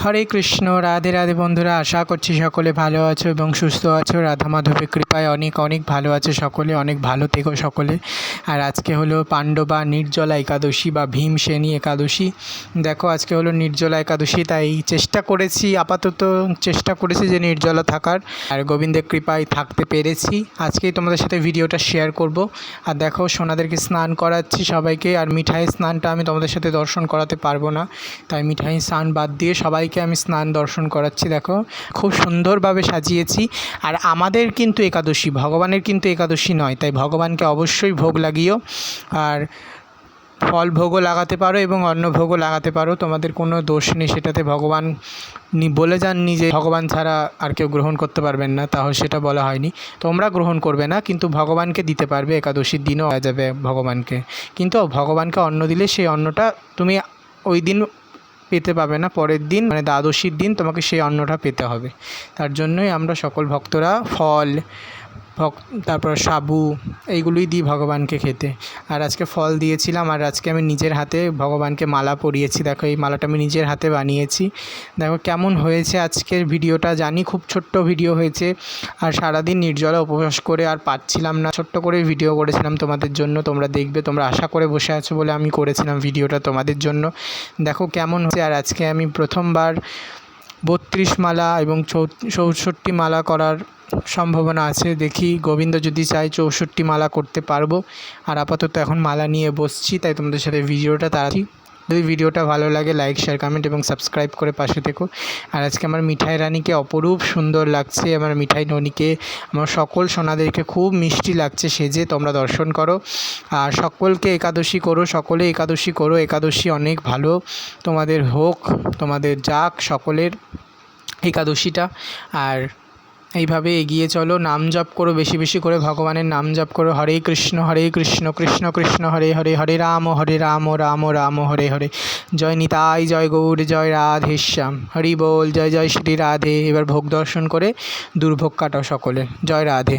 হরে কৃষ্ণ। রাধে রাধে বন্ধুরা, আশা করছি সকলে ভালো আছো এবং সুস্থ আছো। রাধা মাধবের কৃপায় অনেক অনেক ভালো আছে সকলে, অনেক ভালো থেকো সকলে। আর আজকে হলো পাণ্ডবা নির্জলা একাদশী বা ভীমসেনী একাদশী। দেখো আজকে হলো নির্জলা একাদশী, তাই আপাতত চেষ্টা করেছি যে নির্জলা থাকার, আর গোবিন্দের কৃপায় থাকতে পেরেছি। আজকেই তোমাদের সাথে ভিডিওটা শেয়ার করব। আর দেখো সোনাদেরকে স্নান করাচ্ছি সবাইকে, আর মিঠাই স্নানটা আমি তোমাদের সাথে দর্শন করাতে পারবো না, তাই মিঠাই স্নান বাদ দিয়ে সবাইকে আমি স্নান দর্শন করাচ্ছি। দেখো খুব সুন্দরভাবে সাজিয়েছি। আর আমাদের কিন্তু একাদশী, ভগবানের কিন্তু একাদশী নয়, তাই ভগবানকে অবশ্যই ভোগ লাগিও। আর ফল ভোগও লাগাতে পারো এবং অন্ন ভোগও লাগাতে পারো, তোমাদের কোনো দোষ নেই সেটাতে। ভগবান বলে যাননি যে ভগবান ছাড়া আর কেউ গ্রহণ করতে পারবেন না, তাহলে সেটা বলা হয়নি। তোমরা গ্রহণ করবে না, কিন্তু ভগবানকে দিতে পারবে। একাদশীর দিনও হয়ে যাবে ভগবানকে, কিন্তু ভগবানকে অন্ন দিলে সেই অন্নটা তুমি ওই দিন পেতে পাবে না, পরের দিন মানে দ্বাদশীর দিন তোমাকে সেই অন্নটা পেতে হবে। তার জন্যই আমরা সকল ভক্তরা ফল তারপর সাবু এইগুলোই দিই ভগবানকে খেতে। আর আজকে ফল দিয়েছিলাম, আর আজকে আমি নিজের হাতে ভগবানকে মালা পরিয়েছি। দেখো এই মালাটা আমি নিজের হাতে বানিয়েছি। দেখো কেমন হয়েছে আজকের ভিডিওটা। জানি খুব ছোট্ট ভিডিও হয়েছে, আর সারাদিন নির্জলা উপবাস করে আর পাচ্ছিলাম না, ছোট্ট করে ভিডিও করেছিলাম তোমাদের জন্য। তোমরা দেখবে, তোমরা আশা করে বসে আছো বলে আমি করেছিলাম ভিডিওটা তোমাদের জন্য। দেখো কেমন হয়েছে। আর আজকে আমি প্রথমবার 32 মালা এবং 64 মালা করার সম্ভাবনা আছে। দেখি গোবিন্দ যদি চাই 64 মালা করতে পারবো। আর আপাতত এখন মালা নিয়ে বসছি, তাই তোমাদের সাথে ভিডিওটা তাড়াতাড়ি। যদি ভিডিওটা ভালো লাগে লাইক শেয়ার কমেন্ট এবং সাবস্ক্রাইব করে পাশে থেকো। আর আজকে আমার মিঠাই রানীকে অপরূপ সুন্দর লাগছে, আমার মিঠাই ননীকে, আমার সকল সোনাদেরকে খুব মিষ্টি লাগছে সেজে। তোমরা দর্শন করো আর সকলকে একাদশী করো, সকলে একাদশী করো। একাদশী অনেক ভালো, তোমাদের হোক, তোমাদের যাক সকলের একাদশীটা। আর এইভাবে এগিয়ে চলো, নাম জপ করো, বেশি বেশি করে ভগবানের নাম জপ করো। হরে কৃষ্ণ কৃষ্ণ কৃষ্ণ হরে হরে, হরে রাম রাম রাম হরে হরে। জয় নিতাই, জয় গৌর, জয় রাধেশ্যাম। হরি বল, জয় জয় শ্রী রাধে। এবার ভোগ দর্শন করে দুর্ভোগ কাটাও সকলে। জয় রাধে।